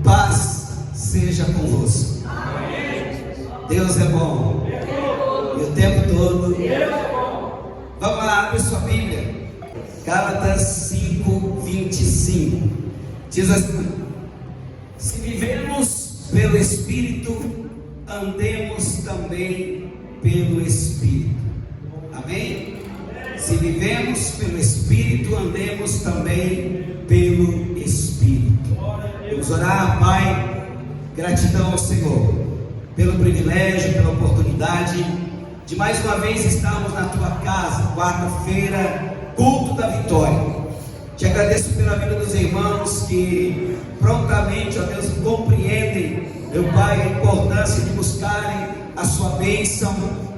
Paz seja convosco. Deus é bom. E o tempo todo. Vamos lá, abre sua Bíblia. Gálatas 5:25. Diz assim: se vivemos pelo Espírito, andemos também pelo Espírito. Amém? Se vivemos pelo Espírito, andemos também pelo Espírito. Vamos orar. Pai, gratidão ao Senhor pelo privilégio, pela oportunidade de mais uma vez estarmos na tua casa, quarta-feira, culto da vitória. Te agradeço pela vida dos irmãos que prontamente, ó Deus, compreendem, meu Pai, a importância de buscarem a sua bênção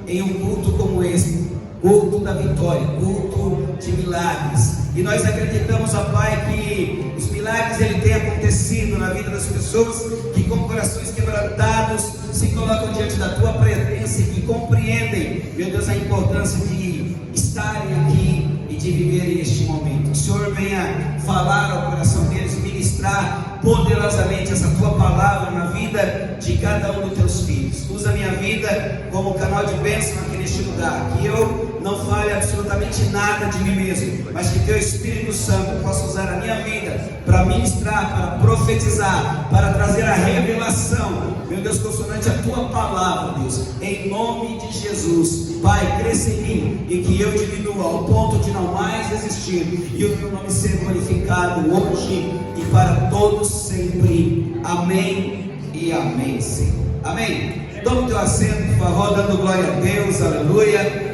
em um culto como esse, culto da vitória, culto de milagres. E nós acreditamos, ó Pai, que os milagres ele tem acontecido na vida das pessoas que com corações quebrantados se colocam diante da tua presença e que compreendem, meu Deus, a importância de estarem aqui e de viverem este momento. Que o Senhor venha falar ao coração deles, ministrar poderosamente essa tua palavra na vida de cada um dos teus filhos. Usa a minha vida como canal de bênção aqui neste lugar. Que eu não fale absolutamente nada de mim mesmo, mas que teu Espírito Santo possa usar a minha vida para ministrar, para profetizar, para trazer a revelação, meu Deus, consonante a tua palavra, Deus, em nome de Jesus. Pai, cresça em mim e que eu diminua ao ponto de não mais existir e o teu nome ser glorificado hoje e para todos sempre. Amém e amém, Senhor. Amém. Toma o teu assento, por favor, dando glória a Deus. Aleluia.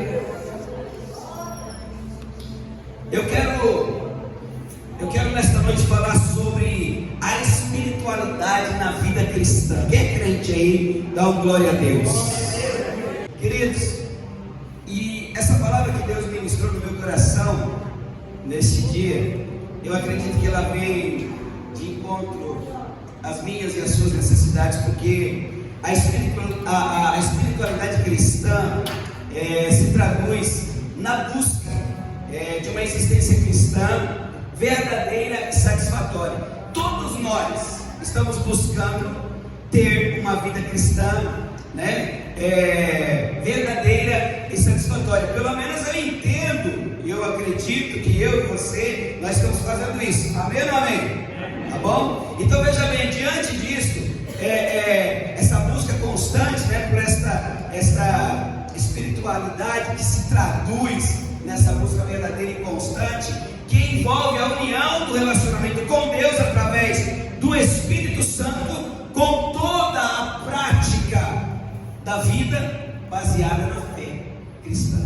Eu quero nesta noite falar sobre a espiritualidade na vida cristã. Quem é crente aí, dá uma glória a Deus. Queridos, e essa palavra que Deus ministrou no meu coração nesse dia, eu acredito que ela vem de encontro às minhas e às suas necessidades, porque a espiritualidade cristã se traduz na busca de uma existência cristã verdadeira e satisfatória. Todos nós estamos buscando ter uma vida cristã, verdadeira e satisfatória. Pelo menos eu entendo e eu acredito que eu e você, nós estamos fazendo isso. Amém ou não amém? Tá bom? Então veja bem, diante disso, essa busca constante, por esta espiritualidade que se traduz nessa busca verdadeira e constante, que envolve a união do relacionamento com Deus através do Espírito Santo, com toda a prática da vida baseada na fé cristã.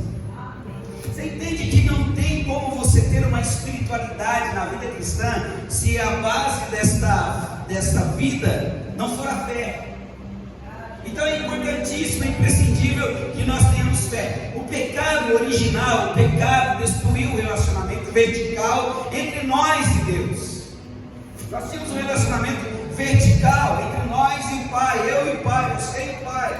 Você entende que não tem como você ter uma espiritualidade na vida cristã se a base desta vida não for a fé? Então é importantíssimo, é imprescindível que nós tenhamos fé. O pecado original, o pecado destruiu o relacionamento vertical entre nós e Deus. Nós tínhamos um relacionamento vertical entre nós e o Pai, eu e o Pai, você e o Pai.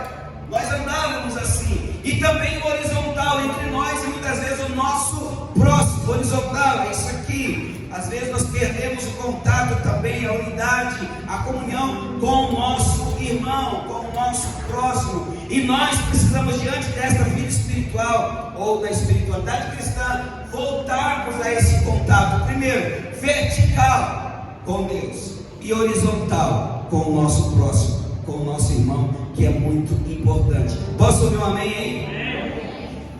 Nós andávamos assim. E também horizontal entre nós e muitas vezes o nosso próximo. Horizontal, é isso aqui. Às vezes nós perdemos o contato também, a unidade, a comunhão com o nosso irmão, com o nosso próximo. E nós precisamos, diante desta vida espiritual ou da espiritualidade cristã, voltarmos a esse contato. Primeiro, vertical com Deus e horizontal com o nosso próximo, com o nosso irmão, que é muito importante. Posso ouvir um amém aí?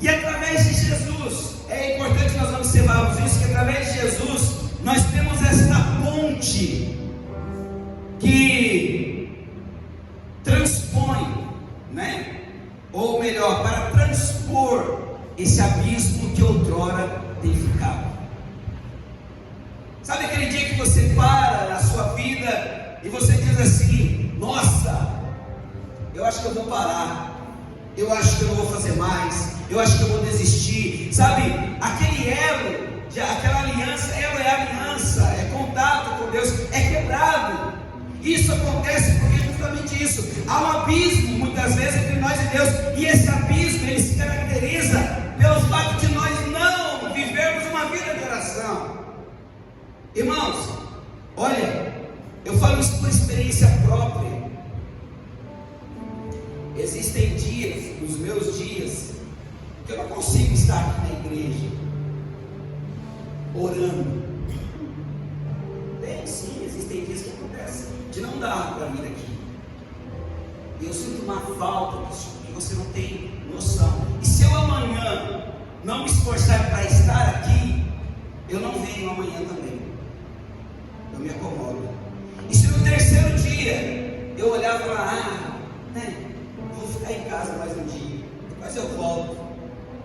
E através de Jesus, é importante nós observarmos isso, que através de Jesus nós temos esta ponte que transpõe, ou melhor, para transpor esse abismo que outrora tem ficado. Sabe aquele dia que você para na sua vida e você diz assim: nossa, eu acho que eu vou parar, eu acho que eu não vou fazer mais, eu acho que eu vou desistir. Sabe, aquele elo, aquela aliança, elo é aliança, é contato com Deus, é quebrado. Isso acontece porque é justamente isso. Há um abismo muitas vezes entre nós e Deus, e esse abismo ele se caracteriza pelo fato de nós não vivermos uma vida de oração. Irmãos, olha, eu falo isso por experiência própria. Existem dias, nos meus dias, que eu não consigo estar aqui na igreja orando. Sim, existem dias que acontece de não dar para vir aqui. E eu sinto uma falta disso, que você não tem noção. E se eu amanhã não me esforçar para estar aqui, eu não venho amanhã também. Eu me acomodo. E se no terceiro dia eu olhar e falar, vou ficar em casa mais um dia, depois eu volto.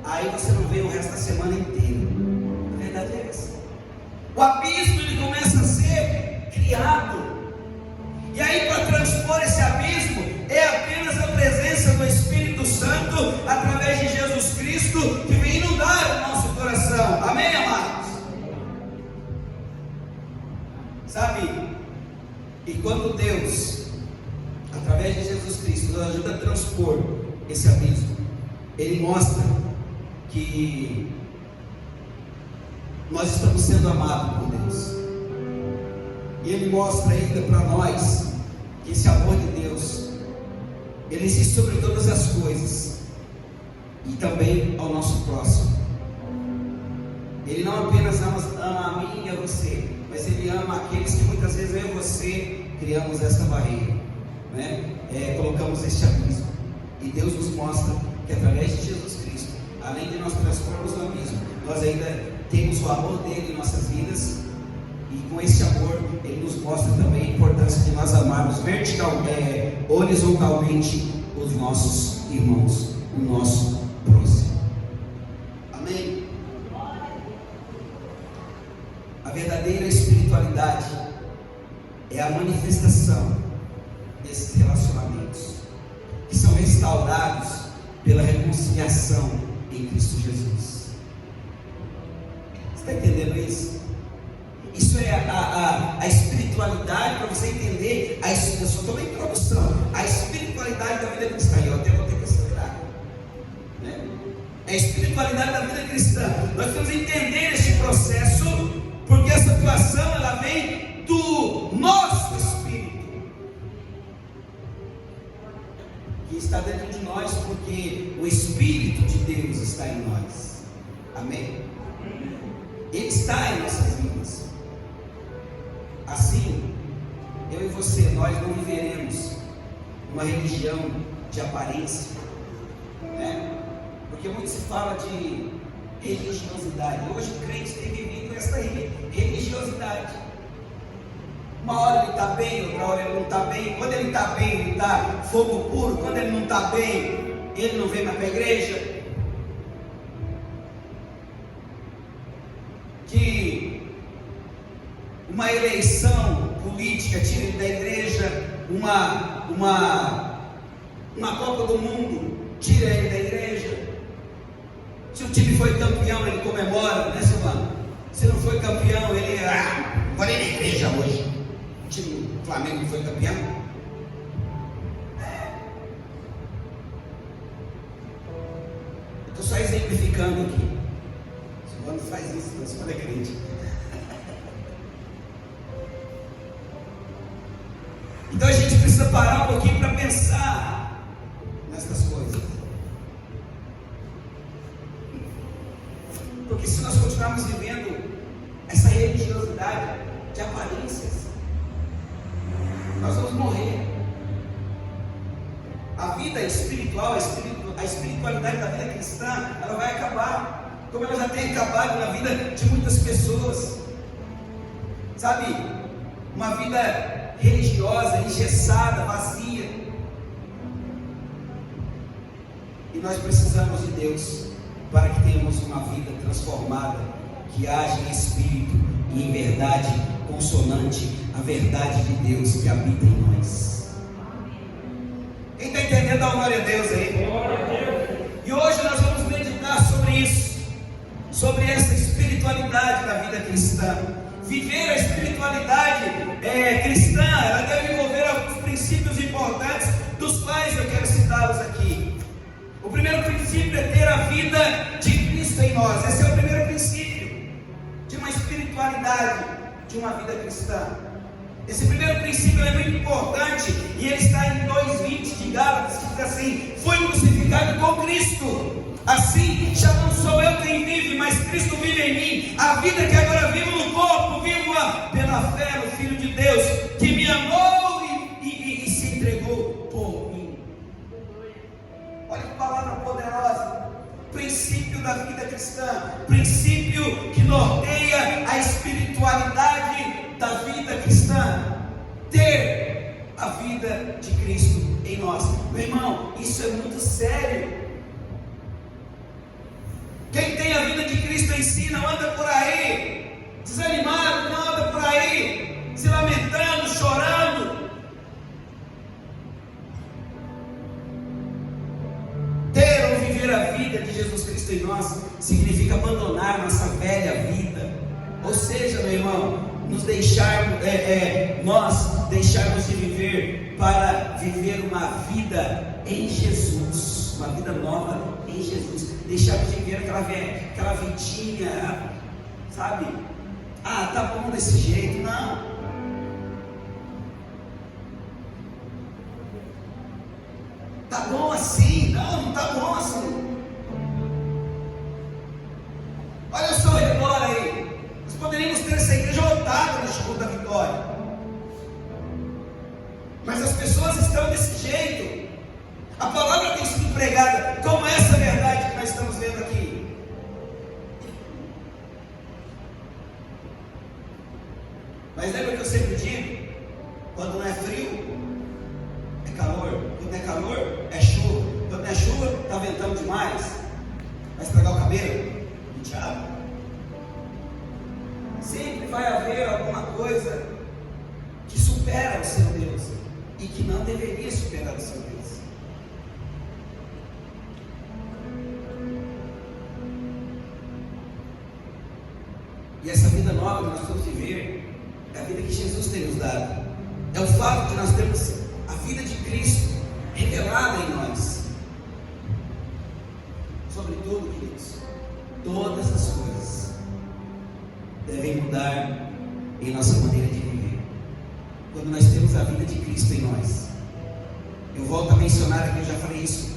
Aí você não vem o resto da semana inteira. A verdade é essa. O abismo ele começa a ser criado. E aí, para transpor esse abismo, é apenas a presença do Espírito Santo, através de Jesus Cristo, que vem inundar o nosso coração. Amém, amados? Sabe? E quando Deus, através de Jesus Cristo, nos ajuda a transpor esse abismo, Ele mostra que nós estamos sendo amados por Deus. E Ele mostra ainda para nós que esse amor de Deus, Ele existe sobre todas as coisas, e também ao nosso próximo. Ele não apenas ama a mim e a você, mas Ele ama aqueles que muitas vezes eu e você criamos esta barreira, colocamos este abismo. E Deus nos mostra que através de Jesus Cristo, além de nós transpormos o abismo, nós ainda temos o amor dele em nossas vidas. E com esse amor, Ele nos mostra também a importância de nós amarmos horizontalmente os nossos irmãos, o nosso próximo. Amém? A verdadeira espiritualidade é a manifestação desses relacionamentos, que são restaurados pela reconciliação em Cristo Jesus. Você está entendendo isso? Isso é a espiritualidade, para você entender. Eu só estou na introdução. A espiritualidade da vida cristã. Eu até vou ter que acelerar. É a espiritualidade da vida cristã. Nós temos que entender esse processo, porque essa atuação ela vem do nosso espírito, que está dentro de nós, porque o Espírito de Deus está em nós. Amém? Ele está em nossas vidas. Assim, eu e você, nós não viveremos uma religião de aparência, porque muito se fala de religiosidade. Hoje o crente tem vivido essa religiosidade. Uma hora ele está bem, outra hora ele não está bem. Quando ele está bem, ele está fogo puro. Quando ele não está bem, ele não vem mais para a igreja. Que uma eleição política tira ele da igreja, uma Copa do Mundo tira ele da igreja. Se o time foi campeão, ele comemora, né, Silvano? Se não foi campeão, ele agora ele é na igreja hoje. O time do Flamengo foi campeão. Eu estou só exemplificando aqui. Silvano faz isso, mas Silvano é crente. Então a gente precisa parar um pouquinho para pensar nessas coisas. Porque se nós continuarmos vivendo essa religiosidade de aparências, nós vamos morrer. A vida espiritual, a espiritualidade da vida cristã, ela vai acabar, como ela já tem acabado na vida de muitas pessoas. Sabe, uma vida religiosa, engessada, vazia. E nós precisamos de Deus para que tenhamos uma vida transformada, que haja em espírito e em verdade consonante a verdade de Deus que habita em nós. Quem está entendendo, dá glória a Deus aí. E hoje nós vamos meditar sobre isso, sobre essa espiritualidade da vida cristã. Viver a espiritualidade cristã, ela deve envolver alguns princípios importantes, dos quais eu quero citá-los aqui. O primeiro princípio é ter a vida de Cristo em nós. Esse é o primeiro princípio de uma espiritualidade, de uma vida cristã. Esse primeiro princípio é muito importante e ele está em 2:20 de Gálatas, que diz assim: fui crucificado com Cristo, assim já não sou eu quem vive, mas Cristo vive em mim. A vida que agora vivo no corpo, vivo-a pela fé no Filho de Deus, que me amou e se entregou por mim. Olha que palavra poderosa. Princípio da vida cristã, princípio que norteia a espiritualidade da vida cristã: ter a vida de Cristo em nós. Meu irmão, isso é muito sério. Quem tem a vida de Cristo em si não anda por aí desanimado, não anda por aí se lamentando, chorando. Ter ou viver a vida de Jesus Cristo em nós significa abandonar nossa velha vida. Ou seja, meu irmão, nós deixarmos de viver para viver uma vida em Jesus, uma vida nova em Jesus. Deixarmos de viver aquela vidinha, sabe? Ah, tá bom desse jeito. Não. Tá bom assim? Não tá bom assim. Olha o seu redor aí. Nós poderíamos ter essa igreja lotada no Instituto da Vitória, mas as pessoas estão desse jeito. A palavra tem sido pregada como essa verdade que nós estamos vendo aqui. Mas lembra que eu sempre digo: quando não é frio, é calor. Quando não é calor, é chuva. Quando não é chuva, está ventando demais. Vai estragar o cabelo? Tchau. Sempre vai haver alguma coisa que supera o seu Deus e que não deveria superar o seu Deus. E essa vida nova que nós vamos viver é a vida que Jesus tem nos dado. É o fato de nós termos a vida de Cristo revelada em nós. Sobretudo, queridos, todas as coisas devem mudar em nossa maneira de viver quando nós temos a vida de Cristo em nós. Eu volto a mencionar aqui, eu já falei isso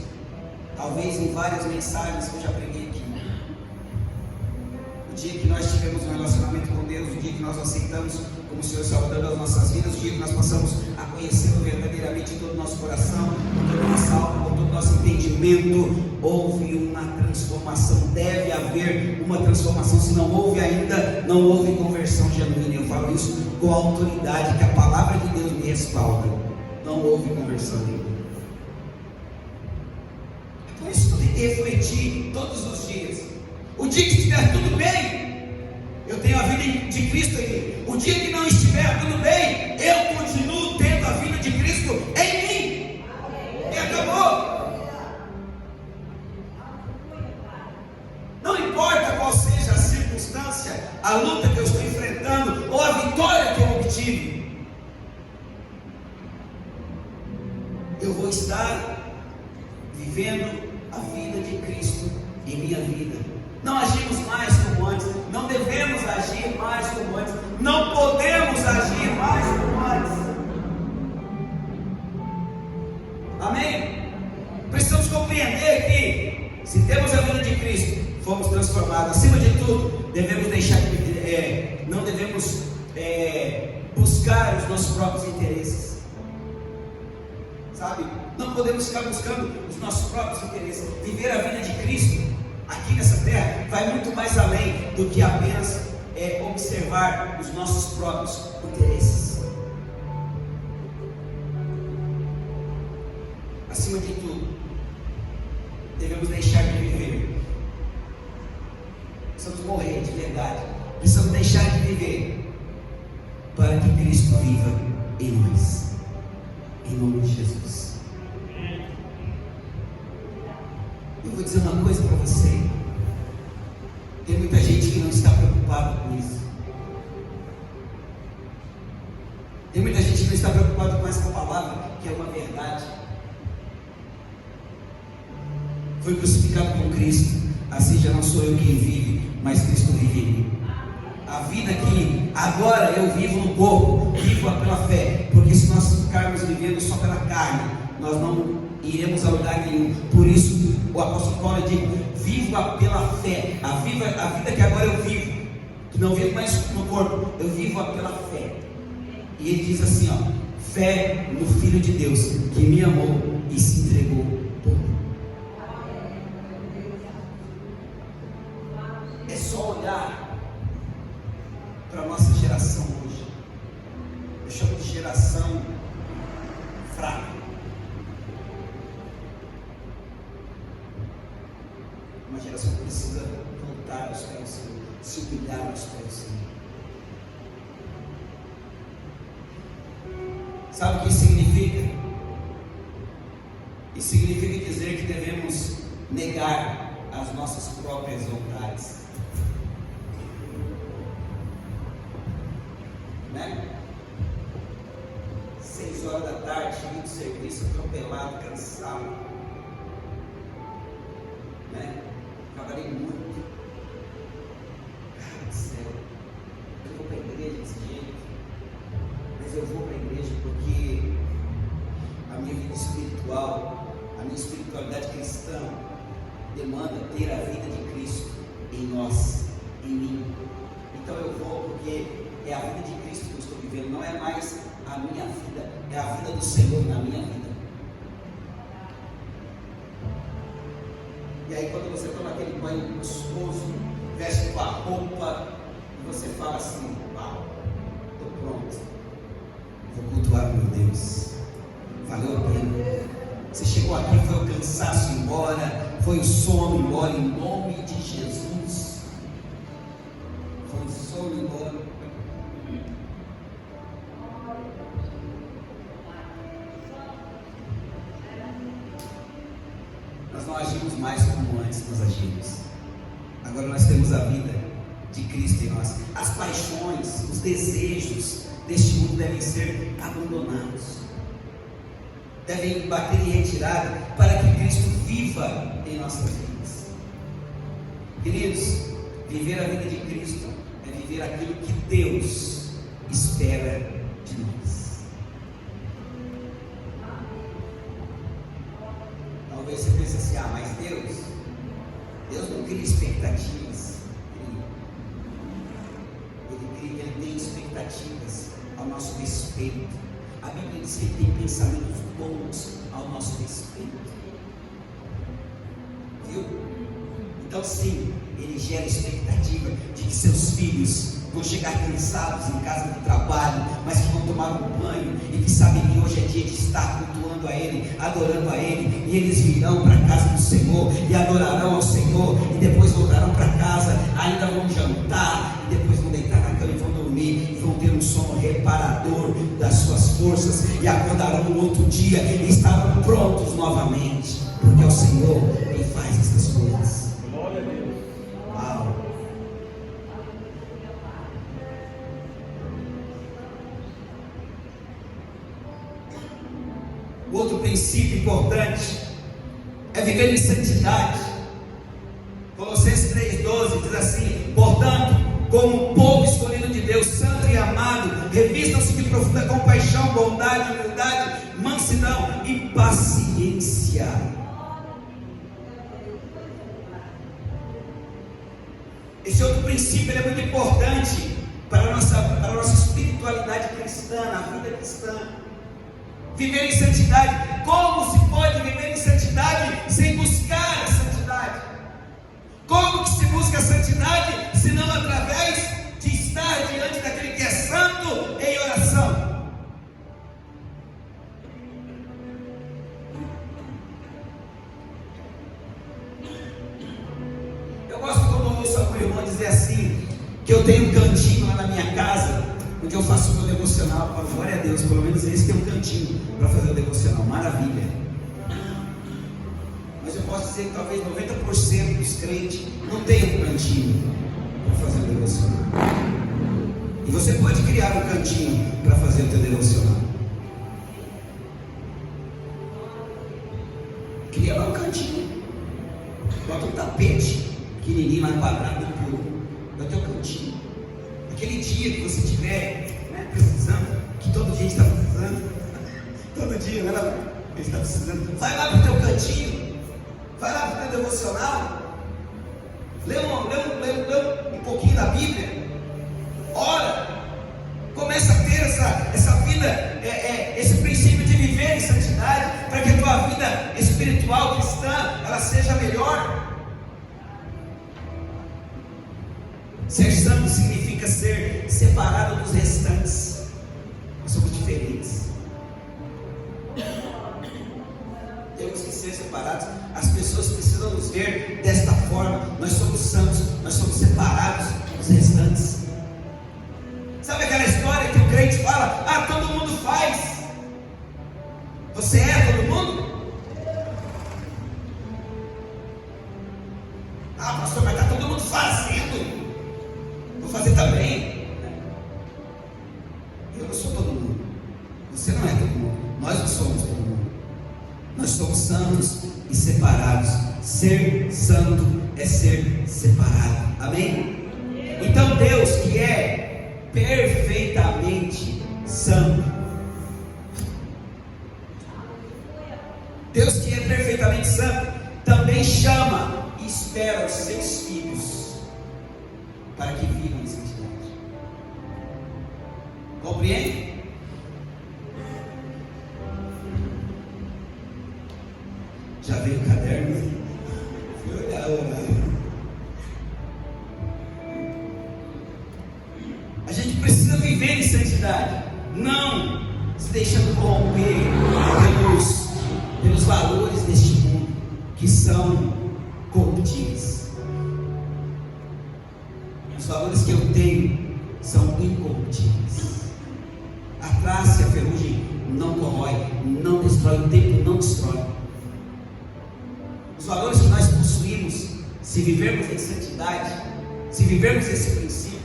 talvez em várias mensagens que eu já preguei aqui. O dia que nós tivemos um relacionamento com Deus, o dia que nós aceitamos como o Senhor Salvador das nossas vidas, o dia que nós passamos a conhecê-lo verdadeiramente em todo o nosso coração, com toda a nossa alma, com todo o nosso entendimento, houve uma transformação. Deve haver uma transformação. Se não houve ainda, não houve conversão genuína. Eu falo isso com a autoridade que a palavra de Deus me respalda. Não houve conversão nenhuma. Por isso eu tenho que refletir todos os dias. O dia que estiver tudo bem, eu tenho a vida de Cristo em mim. O dia que não estiver tudo bem, eu continuo tendo a vida de Cristo em mim. E acabou. Não importa qual seja a circunstância, a luta que eu estou enfrentando ou a vitória que eu obtive, eu vou estar vivendo a vida de Cristo em minha vida. Não agimos mais como antes, não devemos agir mais como antes, não podemos agir mais como antes. Amém? Precisamos compreender que, se temos a vida de Cristo, fomos transformados. Acima de tudo, devemos deixar não devemos buscar os nossos próprios interesses, sabe? Não podemos ficar buscando os nossos próprios interesses. Viver a vida de Cristo aqui nessa terra vai muito mais além do que apenas observar os nossos próprios interesses. Acima de tudo, devemos deixar de viver. Precisamos morrer de verdade. Precisamos deixar de viver para que Cristo viva em nós. Em nome de Jesus. Eu vou dizer uma coisa para você. Tem muita gente que não está preocupada com isso. Tem muita gente que não está preocupada com essa palavra, que é uma verdade. Fui crucificado com Cristo, assim já não sou eu quem vive, mas Cristo vive em mim. A vida que Agora eu vivo no corpo, vivo pela fé, porque se nós ficarmos vivendo só pela carne, nós não iremos a lugar nenhum. Por isso o apóstolo Paulo diz: viva pela fé. A vida que agora eu vivo, que não vivo mais no corpo, eu vivo pela fé. E ele diz assim, ó: fé no Filho de Deus, que me amou e se entregou por mim. É só olhar para a nossa geração hoje. Eu chamo de geração fraca. Uma geração que precisa voltar aos pés do Senhor, se humilhar aos pés do Senhor. Sabe o que isso significa? Isso significa dizer que devemos negar as nossas próprias vontades. Né? 6 horas da tarde, cheguei do serviço, atropelado, cansado. Né? Trabalhei muito. Cara do céu, eu vou para a igreja desse jeito, mas eu vou para a igreja porque a minha vida espiritual, a minha espiritualidade cristã demanda ter a vida de Cristo em nós, em mim. Então eu vou porque é a vida de Cristo que eu estou vivendo, não é mais a minha vida, é a vida do Senhor na minha vida. E aí quando você toma aquele banho gostoso, veste com a roupa, e você fala assim: uau, estou pronto, vou cultuar meu Deus, valeu a pena. Você chegou aqui, foi o cansaço embora, foi o sono embora, em nome de Jesus. Foi o sono embora. Nós não agimos mais como antes nós agimos. Agora nós temos a vida de Cristo em nós. As paixões, os desejos deste mundo devem ser abandonados, devem bater em retirada, para que Cristo viva em nossas vidas. Queridos, viver a vida de Cristo é viver aquilo que Deus espera de nós. Talvez você pense assim: ah, mas Deus não cria expectativas. Ele tem expectativas ao nosso respeito. A Bíblia diz que Ele tem pensamentos bons ao nosso respeito. Viu? Então sim, Ele gera expectativa de que seus filhos vão chegar cansados em casa do trabalho, mas que vão tomar um banho e que sabem que hoje é dia de estar cultuando a Ele, adorando a Ele, e eles virão para a casa do Senhor e adorarão ao Senhor, e depois voltarão para casa, ainda vão jantar, e depois vão deitar na cama e vão dormir, e vão ter um sono reparador das suas forças, e acordarão no outro dia e estarão prontos novamente, porque é o Senhor quem faz essas coisas. Glória a Deus. Uau! O outro princípio importante é viver em santidade. Colossenses 3,12 diz assim: portanto, como povo escolhido de Deus, santo e amado, revistam-se de profunda compaixão, bondade, humildade, mansidão e paciência. Esse outro princípio é muito importante para a nossa espiritualidade cristã, na vida cristã. Viver em santidade. Como se pode viver em santidade sem buscar a santidade? Como que se busca a santidade se não através de estar diante daquele que é santo em oração? Eu gosto quando eu ouço algum irmão dizer assim, que eu tenho um cantinho lá na minha casa, onde eu faço o meu devocional. Para glória a Deus, pelo menos eles têm um cantinho para fazer o devocional, maravilha. Mas eu posso dizer que talvez 90% dos crentes não tenham um cantinho para fazer o devocional. E você pode criar um cantinho para fazer o teu devocional. Cria lá um cantinho, bota um tapete pequenininho lá quadrado, é o teu cantinho. Aquele dia que você estiver, né, precisando, que todo dia está precisando, todo dia, né? Ele está precisando. Vai lá para o teu cantinho, vai lá para o teu devocional, lê um pouquinho da Bíblia, ora, começa a ter essa vida, esse princípio de viver em santidade, para que a tua vida espiritual cristã, ela seja melhor. Ser santo significa ser separado dos restantes. Nós somos diferentes. Temos que ser separados. As pessoas precisam nos ver desta forma. Nós somos santos, nós somos separados dos restantes. Sabe aquela história que o crente fala: ah, todo mundo faz. Você é todo mundo? Ah, pastor, mas está todo mundo fazendo. Vou fazer também. Eu não sou todo mundo. Você não é todo mundo. Nós não somos todo mundo. Nós somos santos e separados. Ser santo é ser separado. Amém? Então Deus, que é perfeitamente santo, Deus que é perfeitamente santo, também chama e espera os seus filhos para que vivam em santidade. Compreende? Já veio o caderno? Fui olhar o horário. A gente precisa viver em santidade, não se deixando corromper pelos valores deste mundo, que são corruptíveis. Os valores que eu tenho são incorruptíveis. A traça e a ferrugem não corrói, não destrói, o tempo não destrói. Os valores que nós possuímos, se vivermos em santidade, se vivermos esse princípio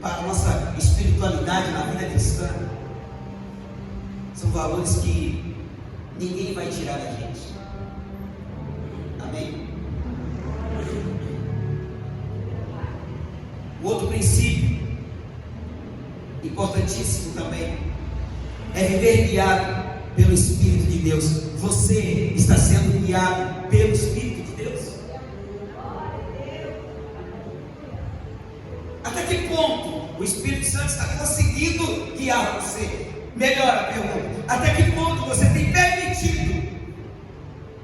para a nossa espiritualidade na vida cristã, são valores que ninguém vai tirar da gente. Amém? O outro princípio importantíssimo também é viver guiado pelo Espírito de Deus. Você está sendo guiado pelo Espírito de Deus? Até que ponto o Espírito Santo está conseguindo guiar você? Melhor a pergunta: até que ponto você tem permitido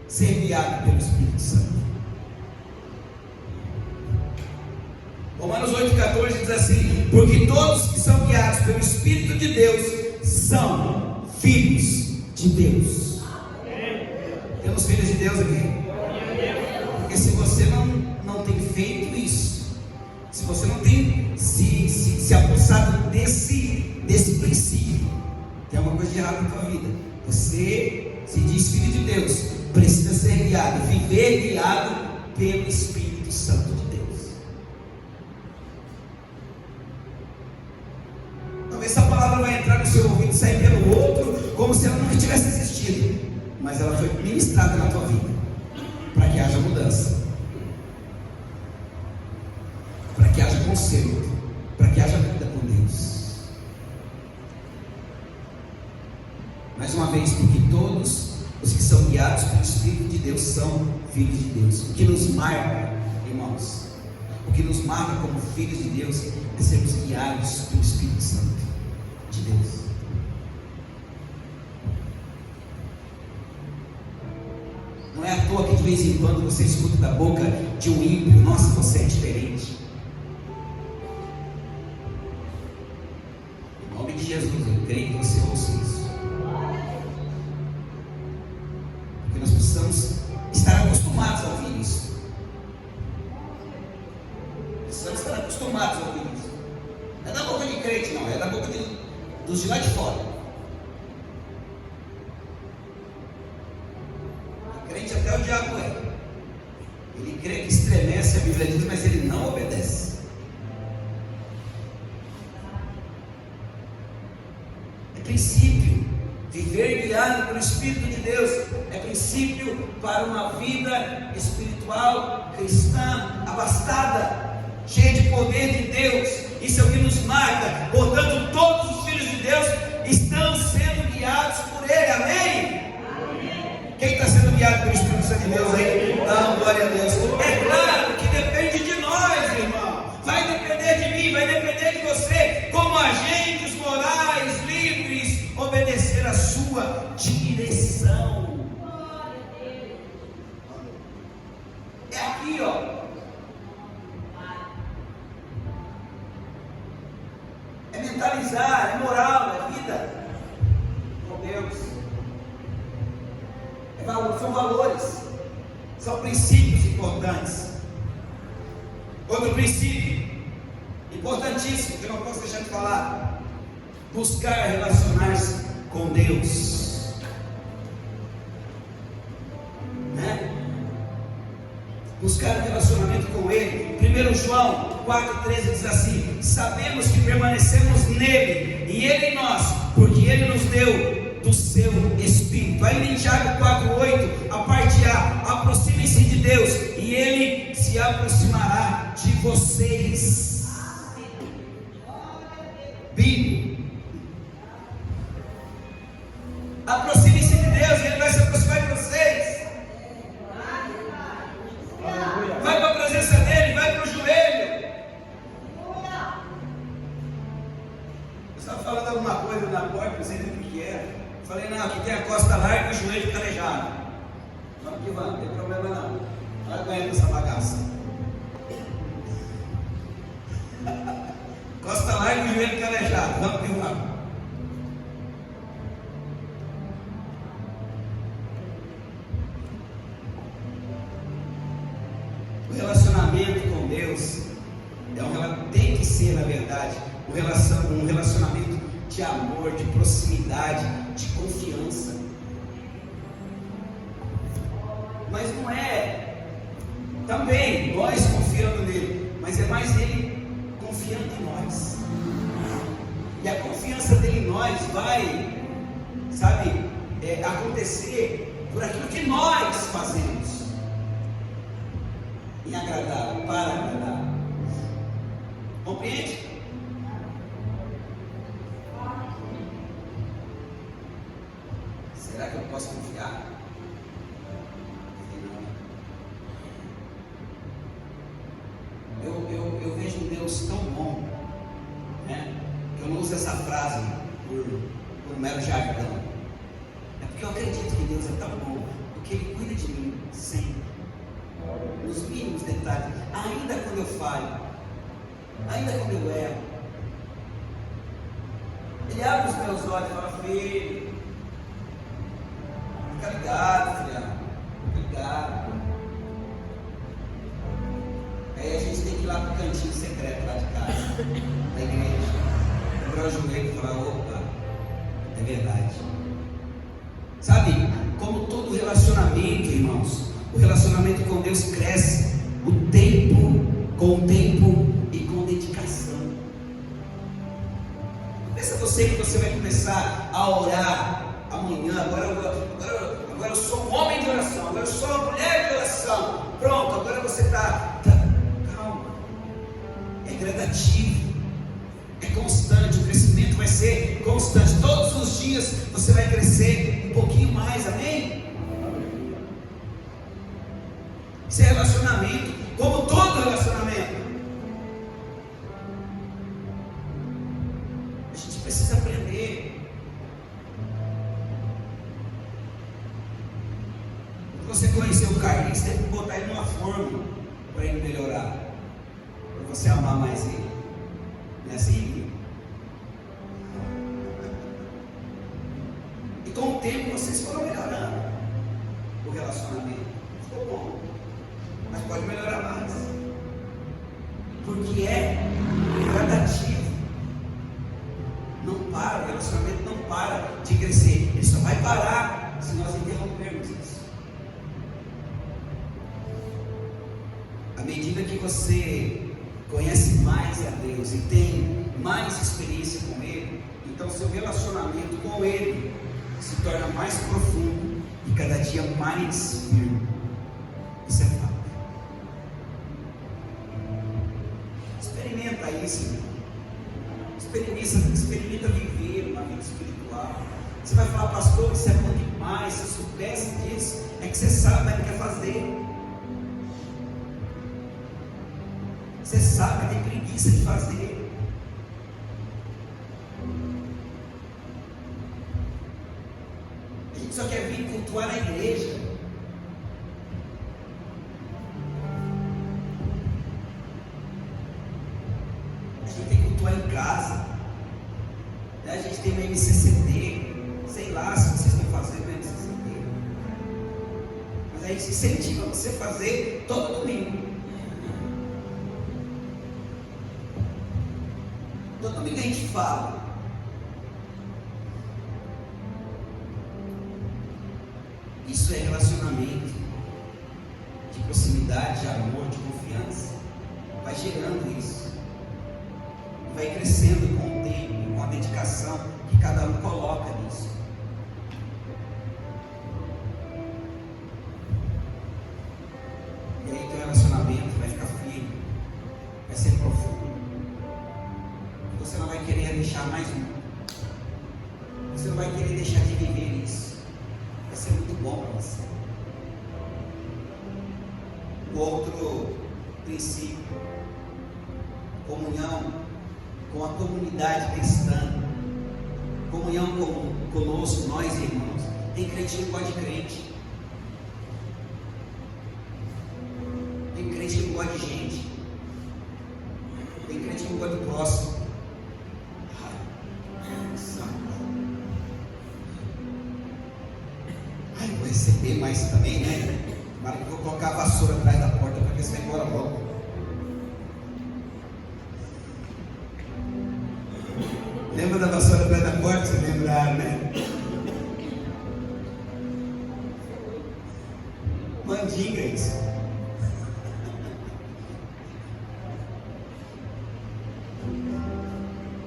ser guiado pelo Espírito Santo? Romanos 8,14 diz assim: porque todos que são guiados pelo Espírito de Deus são filhos de Deus. Temos filhos de Deus aqui? Porque se você não tem feito isso, se você não tem se apossado desse princípio, tem alguma coisa de errado na tua vida. Você se diz filho de Deus, precisa ser guiado, viver guiado pelo Espírito Santo de Deus. Talvez essa palavra vai entrar no seu ouvido e sair pelo outro, como se ela nunca tivesse existido, mas ela foi ministrada na tua vida, para que haja mudança, para que haja conserto, para que haja vida com Deus. Mais uma vez, porque todos os que são guiados pelo Espírito de Deus são filhos de Deus. O que nos marca, irmãos, o que nos marca como filhos de Deus é sermos guiados pelo Espírito Santo de Deus. Não é à toa que de vez em quando você escuta da boca de um ímpio: nossa, você é diferente. Em nome de Jesus, eu creio que você ouça isso. Porque nós precisamos estar acostumados a ouvir isso. Precisamos estar acostumados a ouvir isso. Não é da boca de crente, não, é da boca dos de lá de fora. Crente até o diabo é. Ele crê que estremece, a Bíblia diz, mas ele não obedece. É princípio. Viver guiado pelo Espírito de Deus é princípio para uma vida espiritual cristã abastada, cheia de poder de Deus, Isso é o que nos marca. Portanto, todos os filhos de Deus estão sendo guiados por Ele, amém? Quem está sendo guiado pelo Espírito Santo de Deus aí? Ah, glória a Deus. É claro que depende de nós, irmão. Vai depender de mim, vai depender de você, como agentes morais, livres, obedecer a sua direção. É aqui, ó. É mentalizar, é moral, é vida com Deus. São valores, são princípios importantes. Outro princípio importantíssimo que eu não posso deixar de falar: buscar relacionar-se com Deus, né? Buscar um relacionamento com Ele. 1 João 4,13 diz assim: sabemos que permanecemos nele e Ele em nós, porque Ele nos deu do seu Espírito. Ainda em Tiago 4,8, a parte A: aproximem-se de Deus e Ele se aproximará de vocês. Bíblia. Aproximem-se de Deus e Ele vai se aproximar de vocês. Vai para a presença dEle, vai para o joelho. Eu estava falando alguma coisa na porta, não sei nem o que era. Falei, não, aqui tem a costa larga e o joelho calejado. Vamos que vamos, não tem problema não. Não aguenta essa bagaça. Costa larga e o joelho calejado. Vamos que vamos. O relacionamento com Deus tem que ser, na verdade, um relacionamento de amor, de proximidade, de confiança. Mas não é também nós confiando nele, mas é mais ele confiando em nós. E a confiança dele em nós vai, acontecer por aquilo que nós fazemos em agradar, para agradar. Compreende? Será que eu posso confiar? Eu vejo um Deus tão bom, né? Que eu não uso essa frase por mero jargão. É porque eu acredito que Deus é tão bom, porque Ele cuida de mim sempre, nos mínimos detalhes, ainda quando eu falho, ainda quando eu erro. Ele abre os meus olhos e fala: filho, fica ligado, filha, fica ligado. Aí a gente tem que ir lá para o cantinho secreto lá de casa, da igreja, dobrar o joelho e falar: opa, é verdade. Sabe, como todo relacionamento, irmãos, o relacionamento com Deus cresce com o tempo e com dedicação. Pensa você que você vai começar a orar amanhã, agora eu sou um homem de oração, agora eu sou uma mulher de oração. Pronto, agora você está. Calma. É gradativo. É constante. O crescimento vai ser constante. Todos os dias você vai crescer um pouquinho mais. Amém? Isso é relacionamento, como todo relacionamento. A gente precisa aprender. Quando você conhecer o Carlinhos, você tem que botar ele numa forma para ele melhorar, para você amar mais ele. Não é assim? E com o tempo vocês foram melhorando o relacionamento. Ficou bom, mas pode melhorar mais, porque é gradativo. Não para, o relacionamento não para de crescer. Ele só vai parar se nós interrompermos isso. À medida que você conhece mais a Deus e tem mais experiência com Ele, então seu relacionamento com Ele se torna mais profundo e cada dia mais firme. Isso é fato. Experimenta isso, irmão. espiritual. Você vai falar, pastor, isso é bom demais, se eu soubesse disso, é que você sabe, mas não quer fazer. Você sabe, mas tem preguiça de fazer. A gente só quer vir cultuar na igreja. A gente tem que cultuar em casa. A gente tem uma MCCD. Sei lá se vocês estão fazendo MCCD. Mas a gente incentiva você a fazer todo domingo. Todo domingo a gente fala. Isso é relacionamento de proximidade, de amor, de confiança. Vai gerando isso. Vai crescendo com o tempo, com a dedicação que cada um coloca nisso. E aí teu relacionamento vai ficar firme, vai ser profundo. Você não vai querer deixar mais um. Você não vai querer deixar de viver isso. Vai ser muito bom para você. O outro princípio, comunhão com a comunidade cristã, comunhão conosco, nós irmãos. Tem crente que não gosta de crente, tem crente que não gosta de gente, tem crente que não gosta do próximo. Ai, vou receber mais também, né? Para que eu vou colocar a vassoura atrás da porta para ver se vai embora logo. Lembra da vassoura atrás da porta? Vocês lembraram, né? Mandinga isso.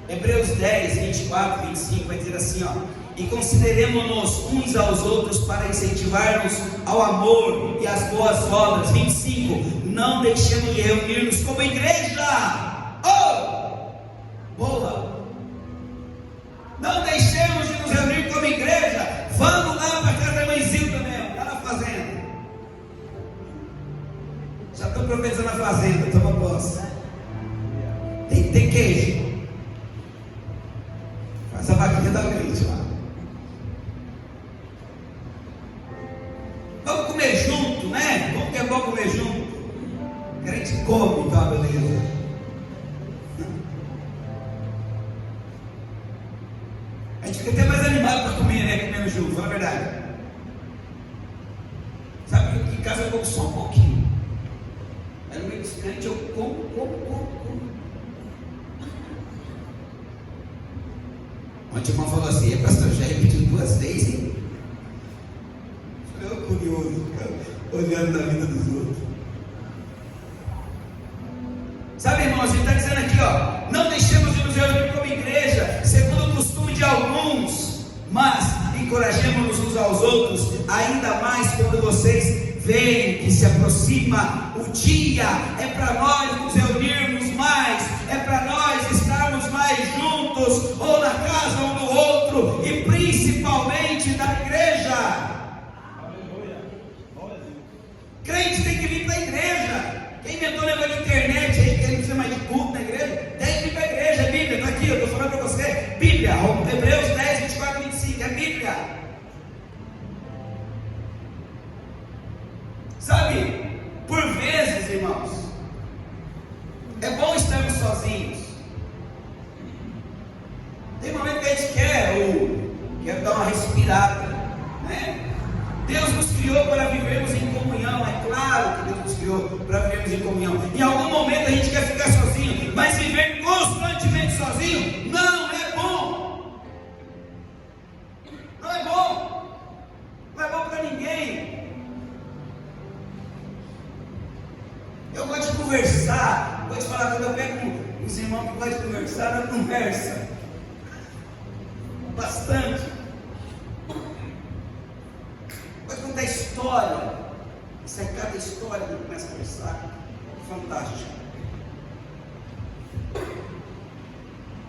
Hebreus 10, 24, 25 vai dizer assim, ó: e consideremos-nos uns aos outros para incentivar-nos ao amor e às boas obras. 25, não deixemos de reunir-nos como igreja. Oh! Boa! Não deixemos de nos reunir como igreja. Vamos lá para a casa da mãezinha mesmo, lá na fazenda. Já estou profetizando a fazenda, toma posse. Tem que ter queijo. Faz a vaquinha da frente lá. Vamos comer junto, né? Como que é bom comer junto? A gente come, tá, beleza? A gente fica até mais animado para comer, né? Comendo junto, fala a verdade. Sabe que em casa eu como só um pouquinho. Aí no meio dos crentes eu como. Ontem o irmão falou assim: pastor, já repetiu 2 vezes, hein? Eu falei, curioso, cara, olhando na vida dos outros. Sabe, irmãos, a gente está dizendo aqui, ó: não deixemos de nos reunir como igreja, segundo o costume de alguns, mas encorajemos-nos uns aos outros, ainda mais quando vocês veem que se aproxima o dia. É para nós nos reunirmos mais, é para nós estarmos mais juntos, ou na casa um do outro, e principalmente na igreja. Crente tem que vir para a igreja. Quem inventou o negócio de internet aí, que ele não precisa mais de culto na igreja, tem que vir para a igreja. É Bíblia, está aqui, eu estou falando para você. Bíblia, Hebreus 10, 24 e 25, é Bíblia. Sabe, por vezes, irmãos, é bom estarmos sozinhos. Tem momento que a gente quer dar uma respirada, né? Deus nos criou para vivermos em comunhão. É claro que Deus nos criou para vivermos em comunhão. Em algum momento a gente quer ficar sozinho, mas viver constantemente sozinho não é bom. Não é bom. Não é bom para ninguém. Eu gosto de conversar. Gosto de falar. Quando eu pego os irmãos que gostam de conversar, eu converso bastante. Pode contar história. Isso é cada história que eu começo a conversar. Fantástico.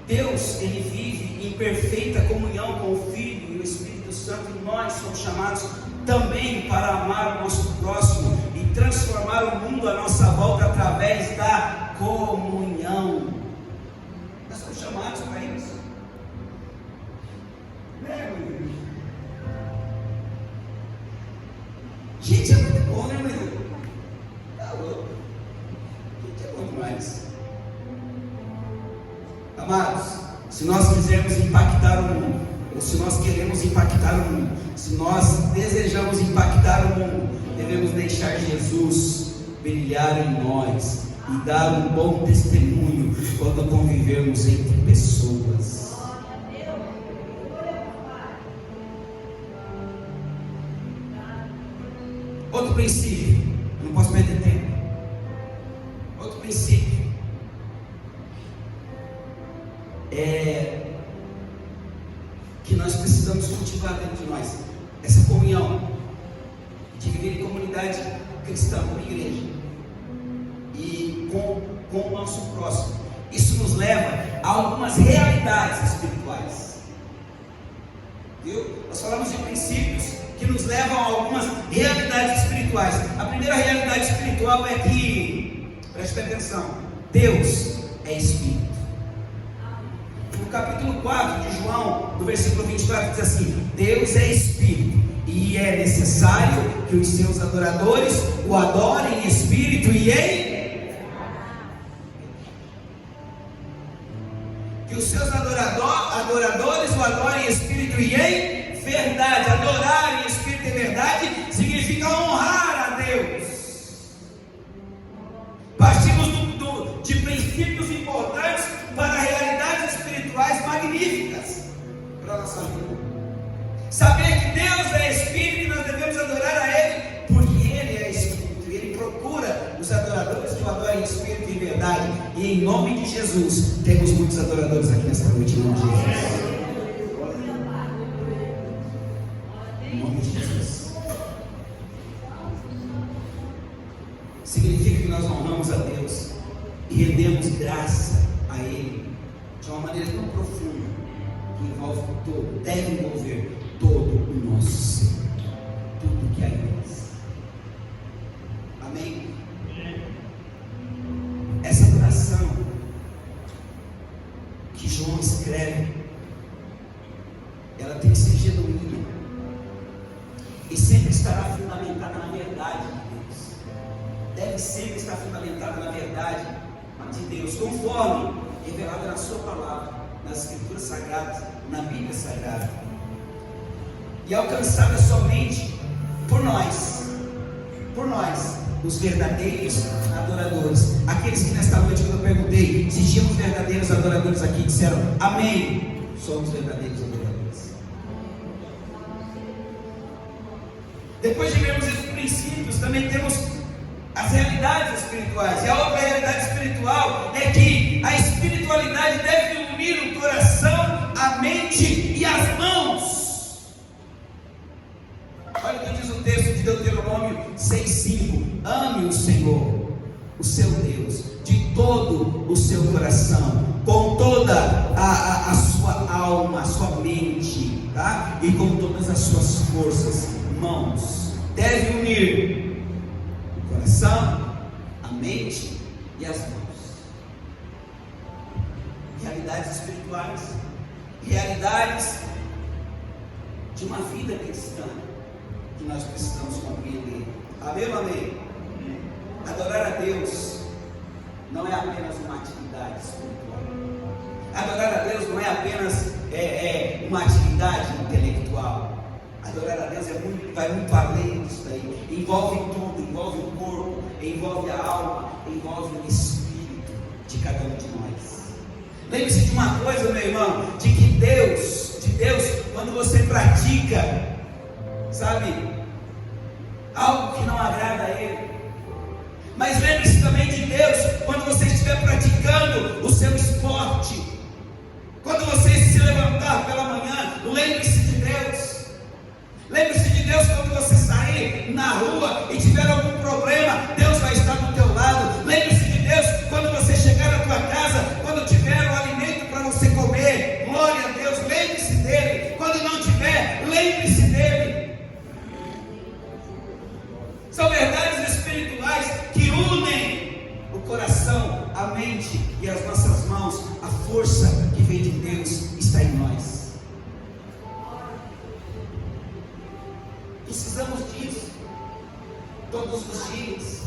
Deus, Ele vive em perfeita comunhão com o Filho e o Espírito Santo, e nós somos chamados também para amar o nosso próximo e transformar o mundo à nossa volta através da comunhão. Nós somos chamados para isso. Gente, é muito bom, né, meu? Tá louco. Gente, é bom demais. Amados, se nós quisermos impactar o mundo, ou se nós queremos impactar o mundo, se nós desejamos impactar o mundo, devemos deixar Jesus brilhar em nós e dar um bom testemunho quando convivermos entre pessoas. Outro princípio, não posso perder tempo. Outro princípio é que nós precisamos cultivar dentro de nós essa comunhão de viver em comunidade cristã, como igreja, e com o nosso próximo. Isso nos leva a algumas realidades espirituais, viu? Nós falamos de princípios que nos levam a algumas realidades espirituais. A primeira realidade espiritual é que, preste atenção, Deus é Espírito. No capítulo 4 de João, no versículo 24, diz assim: Deus é Espírito, e é necessário que os seus adoradores o adorem em espírito e em... Que os seus adoradores o adorem em espírito e em verdade. Adorar em espírito e verdade significa honrar a Deus. Partimos de princípios importantes para realidades espirituais magníficas para a nossa vida. Saber que Deus é Espírito e nós devemos adorar a Ele, porque Ele é Espírito e Ele procura os adoradores que o adorem em espírito e em verdade. E em nome de Jesus, temos muitos adoradores aqui nesta noite, em nome de Jesus. Em nome de Jesus. Significa que nós honramos a Deus e rendemos graça a Ele de uma maneira tão profunda que envolve todo, deve envolver todo o nosso ser, tudo que há em nós. Amém? Essa adoração que João escreve, ela tem que ser genuína e sempre estará fundamentada na verdade de Deus. Deve sempre estar fundamentada na verdade de Deus, conforme revelada na sua palavra, nas escrituras sagradas, na Bíblia Sagrada, e alcançada somente por nós, os verdadeiros adoradores. Aqueles que nesta noite, quando eu perguntei se tínhamos verdadeiros adoradores aqui, disseram amém. Somos verdadeiros adoradores. Depois de vermos esses princípios, também temos as realidades espirituais. E a outra realidade espiritual é que a espiritualidade deve unir o coração, a mente e as mãos. Olha o que diz o texto de Deuteronômio 6,5: ame o Senhor, o seu Deus, de todo o seu coração, com toda a sua alma, a sua mente, tá? E com todas as suas forças. Mãos, deve unir o coração, a mente e as mãos. Realidades espirituais, realidades de uma vida cristã que nós precisamos compreender. Amém ou amém? Adorar a Deus não é apenas uma atividade espiritual. Adorar a Deus não é apenas uma atividade intelectual. Adorar a Deus vai muito além disso daí. Envolve tudo, envolve o corpo, envolve a alma, envolve o espírito de cada um de nós. Lembre-se de uma coisa, meu irmão, de Deus, quando você pratica, sabe, algo que não agrada a Ele. Mas lembre-se também de Deus quando você estiver praticando o seu esporte. Quando você se levantar pela manhã, lembre-se de Deus. Lembre-se de Deus quando você sair na rua e tiver algum problema, Deus vai estar do teu lado. Lembre-se de Deus quando você chegar à tua casa, quando tiver o alimento para você comer. e as nossas mãos, a força que vem de Deus está em nós. Precisamos disso todos os dias.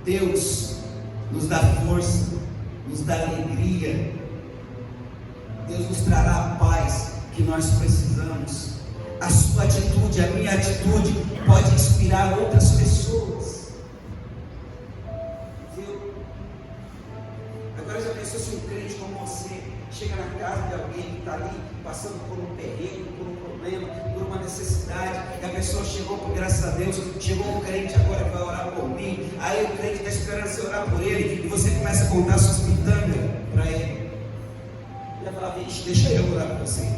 Deus nos dá força, nos dá alegria. Deus nos trará a paz que nós precisamos. A sua atitude, a minha atitude pode inspirar outras pessoas. Viu? Agora já pensou se um crente como você chega na casa de alguém que está ali passando por um perrengue, por um problema, por uma necessidade, e a pessoa chegou, por graças a Deus, chegou um crente agora que vai orar por mim, aí o crente está esperando você orar por ele, e você começa a contar suas pitangas para ele. Ele vai falar: vixe, deixa eu orar por você.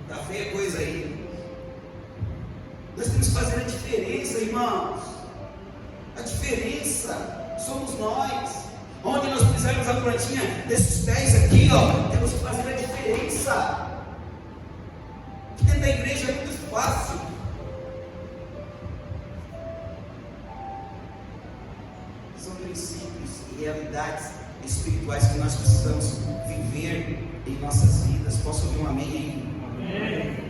Está feia coisa aí. Nós temos que fazer a diferença, irmãos. A diferença somos nós. Onde nós pisarmos a plantinha desses pés aqui, ó, temos que fazer a diferença. Dentro da igreja é muito fácil. São princípios e realidades espirituais que nós precisamos viver em nossas vidas. Posso ouvir um amém aí? Amém.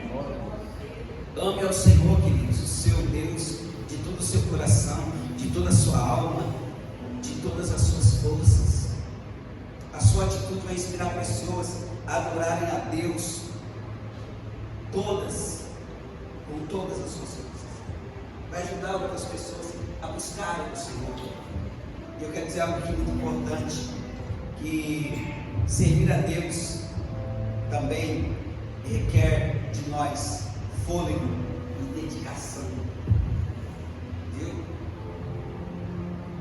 Ame ao Senhor, queridos, o seu Deus, de todo o seu coração, de toda a sua alma, de todas as suas forças. A sua atitude vai inspirar pessoas a adorarem a Deus, todas, com todas as suas forças. Vai ajudar outras pessoas a buscarem o Senhor. E eu quero dizer algo aqui muito importante, que servir a Deus também requer de nós fôlego e dedicação. Viu?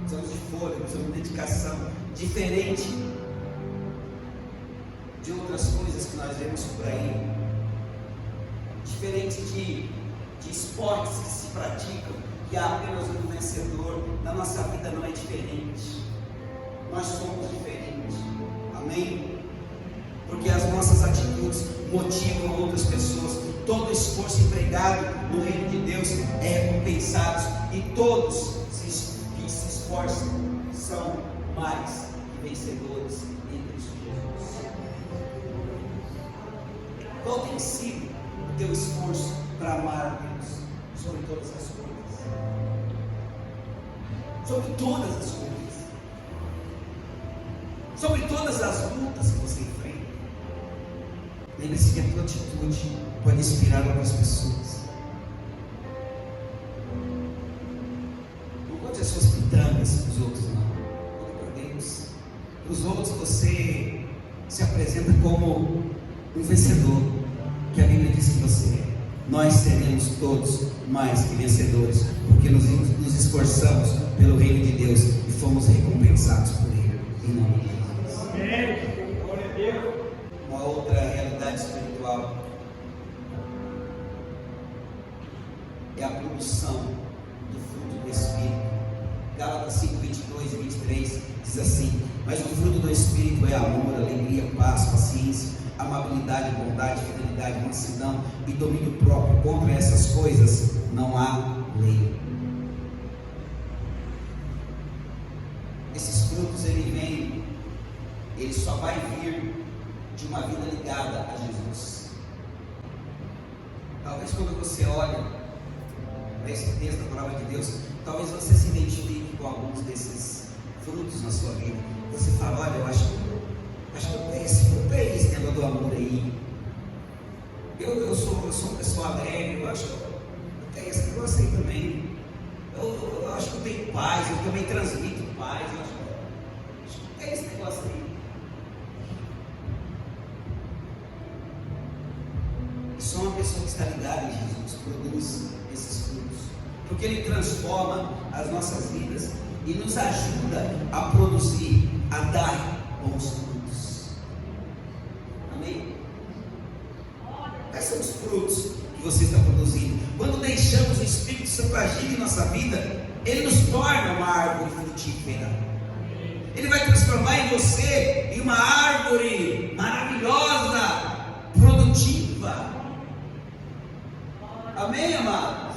Precisamos de fôlego, precisamos de dedicação, diferente de outras coisas que nós vemos por aí, diferente de esportes que se praticam, que há apenas um vencedor. Na nossa vida não é diferente, nós somos diferentes, amém? Porque as nossas atitudes motivam outras pessoas. Todo esforço empregado no reino de Deus é recompensado, e todos que se esforçam são mais que vencedores em Cristo Jesus. Qual tem sido o teu esforço para amar a Deus sobre todas as coisas? Sobre todas as coisas, sobre todas as lutas que você enfrenta. Lembre-se que a tua atitude pode inspirar outras pessoas. Não conte as suas pitangas para os outros, não. Conte para Deus. Para os outros você se apresenta como um vencedor, que a Bíblia diz que você é. Nós seremos todos mais que vencedores, porque nos esforçamos pelo reino de Deus e fomos recompensados por Ele, em nome de Jesus. Uma outra realidade espiritual é a produção do fruto do Espírito. Gálatas 5, 22 e 23 diz assim: mas o fruto do Espírito é amor, alegria, paz, paciência, amabilidade, bondade, fidelidade, mansidão e domínio próprio. Contra essas coisas não há lei. Esses frutos ele só vai vir de uma vida ligada a Jesus. Talvez quando você olha para esse texto da palavra de Deus, talvez você se identifique com alguns desses frutos na sua vida. Você fala: olha, eu acho que eu tenho esse fruto aí, esse negócio do amor aí. Eu sou uma pessoa alegre, eu acho que eu tenho esse negócio aí também. Eu acho que eu tenho paz, eu também transmito paz. Eu acho que eu tenho esse negócio aí. Só uma pessoa que está ligada em Jesus produz esses frutos, porque Ele transforma as nossas vidas e nos ajuda a produzir, a dar bons frutos. Amém? Quais são os frutos que você está produzindo? Quando deixamos o Espírito Santo agir em nossa vida, Ele nos torna uma árvore frutífera. Ele vai transformar em você em uma árvore maravilhosa, produtiva. Amém, amados?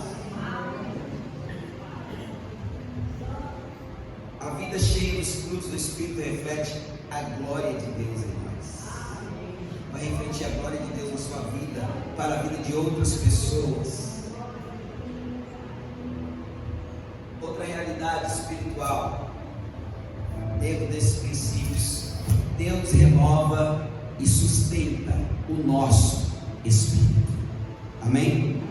A vida frutos do Espírito refletem a glória de Deus em nós. Vai refletir a glória de Deus na sua vida, para a vida de outras pessoas. Outra realidade espiritual, dentro desses princípios, Deus renova e sustenta o nosso espírito. Amém?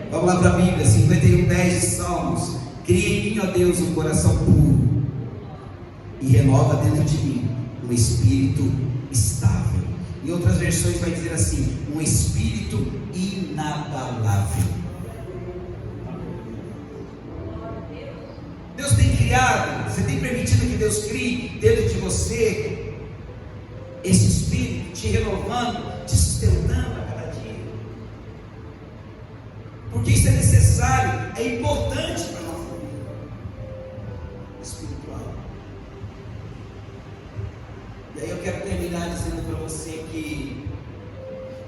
Vamos lá para a Bíblia, 51:10 de Salmos. Cria em mim, ó Deus, um coração puro e renova dentro de mim um espírito estável. Em outras versões vai dizer assim: um espírito inabalável. Deus tem criado, você tem permitido que Deus crie dentro de você esse espírito, te renovando, te sustentando a cada dia. Porque isso é necessário, é importante para a nossa vida espiritual. E aí eu quero terminar dizendo para você que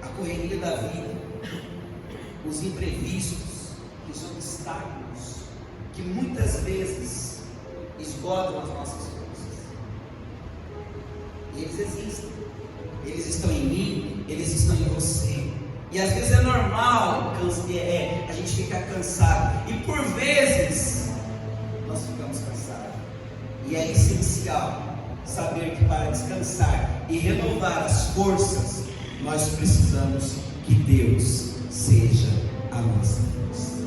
a correria da vida, os imprevistos, os obstáculos, que muitas vezes esgotam as nossas forças, eles existem, eles estão em mim, eles estão em você. E às vezes é normal a gente ficar cansado, e por vezes nós ficamos cansados, e é essencial saber que para descansar e renovar as forças, nós precisamos que Deus seja a nossa força,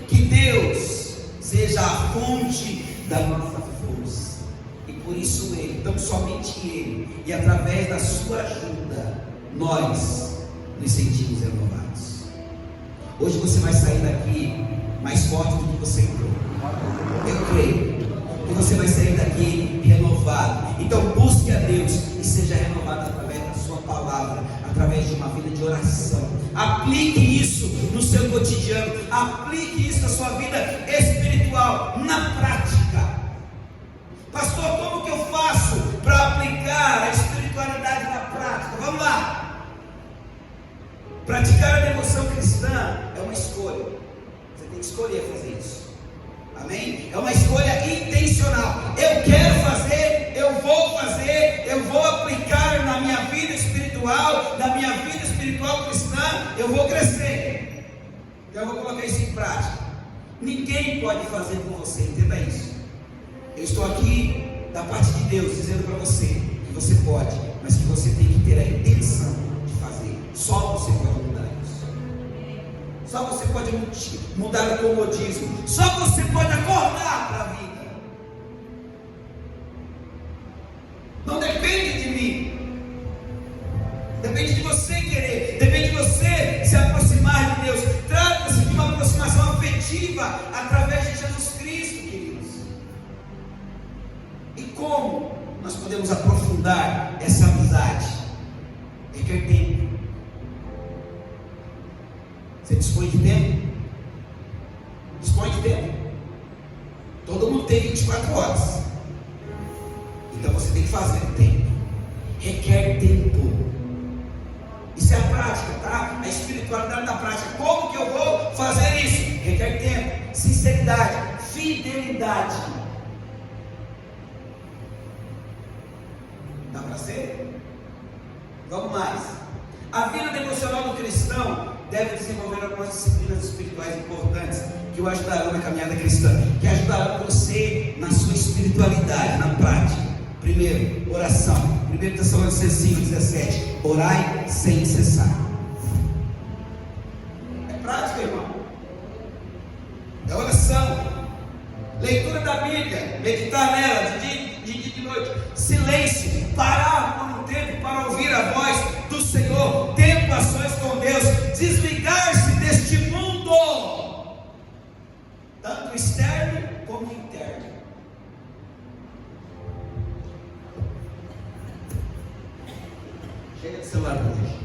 que Deus seja a fonte da nossa força, e por isso Ele, então somente Ele, e através da sua ajuda, nós nos sentimos renovados. Hoje você vai sair daqui mais forte do que você entrou. Eu creio que você vai sair daqui renovado. Então busque a Deus e seja renovado através da sua palavra, através de uma vida de oração. Aplique isso no seu cotidiano, aplique isso na sua vida espiritual, na prática. Pastor, como que eu faço para aplicar a espiritualidade na prática? Vamos lá. Praticar a devoção cristã é uma escolha. Você tem que escolher fazer isso. Amém? É uma escolha intencional. Eu quero fazer, eu vou aplicar na minha vida espiritual, cristã, eu vou crescer. Eu vou colocar isso em prática. Ninguém pode fazer por você, entenda isso. Eu estou aqui da parte de Deus dizendo para você que você pode, mas que você tem que ter a intenção de fazer. Só você pode mudar isso. Só você pode mudar o comodismo. Só você pode acordar para a vida. Não depende de mim. Depende de você querer. Depende de você se aproximar de Deus. Trata-se de uma aproximação afetiva através de Jesus Cristo, queridos. E como nós podemos aprofundar essa amizade? Requer tempo. Você dispõe de tempo? Dispõe de tempo. Todo mundo tem 24 horas. Então você tem que fazer tempo. Requer tempo. Isso é a prática, tá? A espiritualidade da prática. Como que eu vou fazer isso? Requer tempo, sinceridade, fidelidade. Dá para ser? Vamos mais. A vida devocional do cristão deve desenvolver algumas disciplinas espirituais importantes que o ajudarão na caminhada cristã, que ajudarão você na sua espiritualidade, na prática. Primeiro, oração. 1 Tessalonicenses 5:17. Orai sem cessar. É prática, irmão. É oração. Leitura da Bíblia. Meditar nela de dia e de noite. Silêncio. Parar por um tempo para ouvir a voz do Senhor. Tempo a sós com Deus. Desligar-se deste mundo, tanto externo como interno. Chega de celular hoje.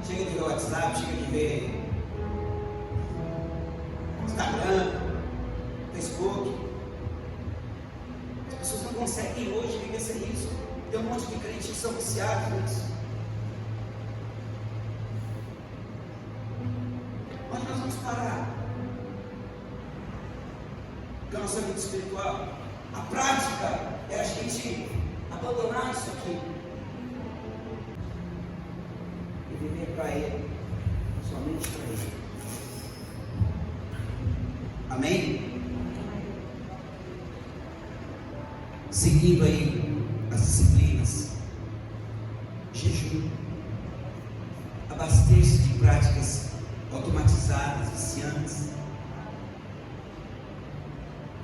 Chega de ver o WhatsApp, chega de ver Instagram, Facebook. As pessoas não conseguem hoje viver sem isso. Tem um monte de crentes que são viciados nisso. Onde nós vamos parar? que é a nossa vida espiritual. A prática é a gente abandonar isso aqui e viver para Ele, somente para Ele. Amém? Seguindo aí as disciplinas, jejum, abastecer-se de práticas automatizadas, viciantes,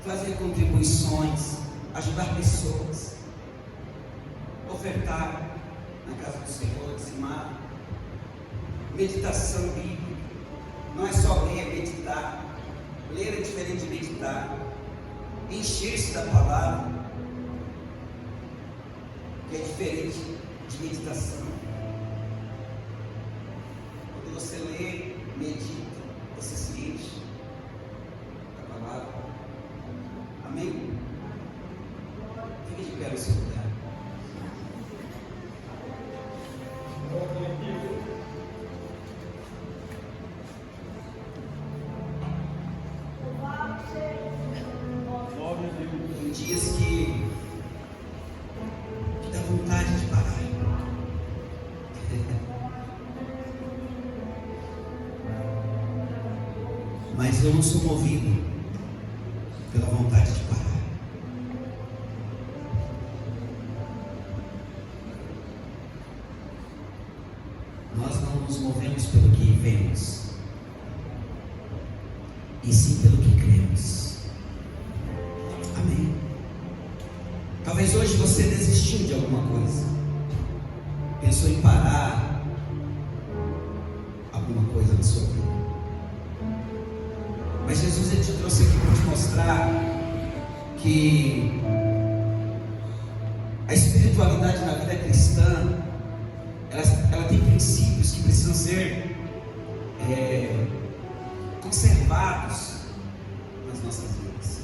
fazer contribuições, ajudar pessoas, ofertar na casa do Senhor, dizimar, meditação bíblica. Não é só ler, é meditar. Ler é diferente de meditar. Encher-se da palavra, que é diferente de meditação. Quando você lê, medita, você se enche da palavra. Amém? Fique de pé no seu lugar. Tem dias que dá vontade de parar. Mas eu não sou movido pela vontade de parar. Nós não nos movemos pelo que vemos, e sim pelo que cremos. Amém? Talvez hoje você desistiu de alguma coisa, pensou em parar alguma coisa na sua vida. Mas Jesus, Ele te trouxe aqui para te mostrar que a espiritualidade na vida cristã, ela tem princípios que precisam ser conservados nas nossas vidas.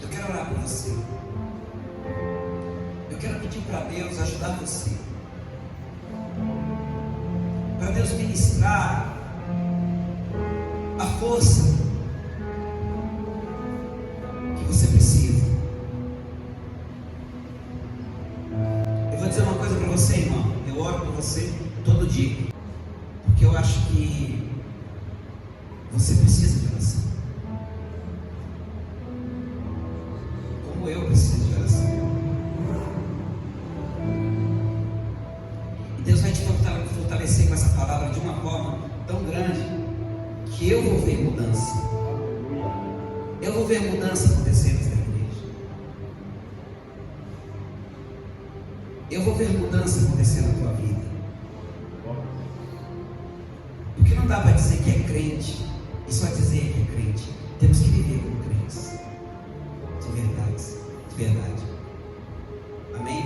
Eu quero orar por você. Eu quero pedir para Deus ajudar você, para Deus ministrar a força que você precisa. Eu vou dizer uma coisa para você, irmão. Eu oro por você todo dia, porque eu acho que você precisa de oração, como eu preciso de oração. E Deus vai te fortalecer com essa palavra de uma forma tão grande que eu vou ver mudança. Eu vou ver mudança acontecendo nessa igreja. Eu vou ver mudança acontecendo na tua vida. Porque não dá para dizer que é crente e só dizer que é crente. Temos que viver como crentes, de verdade, de verdade. Amém?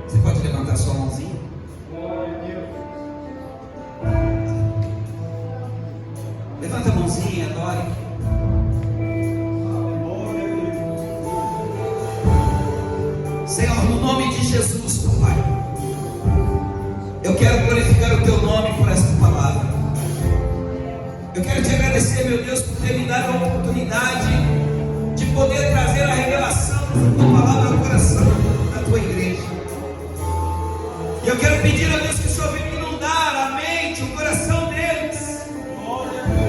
Você pode levantar sua mãozinha? Levanta a mãozinha, adore. Senhor, no nome de Jesus, Pai, eu quero glorificar o Teu nome por esta palavra. Eu quero Te agradecer, meu Deus, por ter me dado a oportunidade de poder trazer a revelação da Tua palavra ao coração da Tua igreja. E eu quero pedir a Deus que o Senhor venha inundar a mente, o coração deles,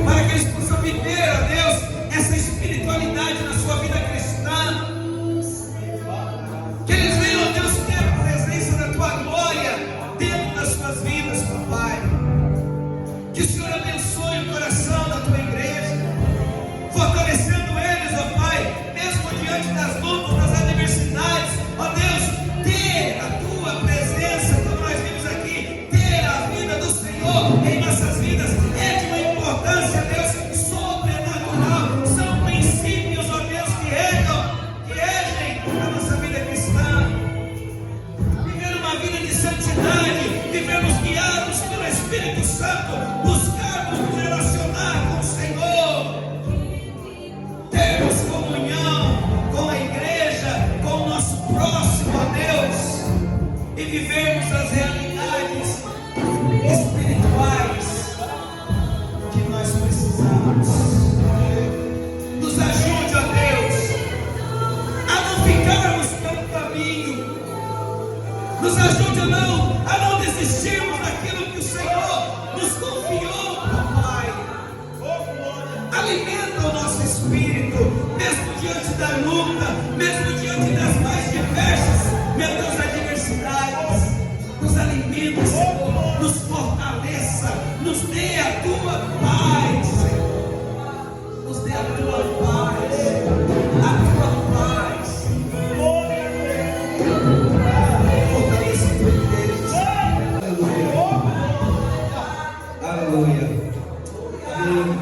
para que eles possam viver, ó Deus, essa espiritualidade na sua vida cristã. Que eles venham, ó Deus, ter a presença da Tua glória dentro das suas vidas, papai. Que o Senhor abençoe o coração da Tua igreja, fortalecendo eles, ó Pai, mesmo diante das lutas, das adversidades. Ó Deus, ter a Tua presença, como nós vimos aqui, ter a vida do Senhor em nossas vidas é de uma importância, Deus, sobrenatural. São princípios, ó Deus, que regem a nossa vida cristã. Viver uma vida de santidade, vivemos guiados pelo Espírito Santo, buscarmos nos relacionar com o Senhor, termos comunhão com a igreja, com o nosso próximo, ó Deus, e vivermos as realidades espirituais que nós precisamos. Nos ajude, alimenta, Senhor, nos fortaleça, nos dê a tua paz, Senhor, nos dê a tua paz, a tua paz, fortaleça a tua igreja, aleluia, aleluia,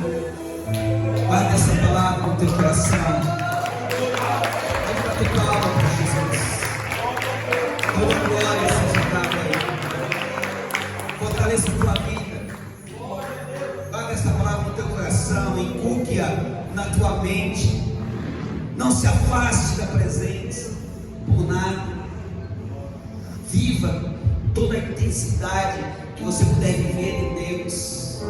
guarda essa palavra no teu coração. Palma para Jesus. Toda glória seja dada a Ele. Fortaleça a tua vida. Guarda essa palavra no teu coração. Inculque-a na tua mente. Não se afaste da presença por nada. Viva toda a intensidade que você puder viver em Deus.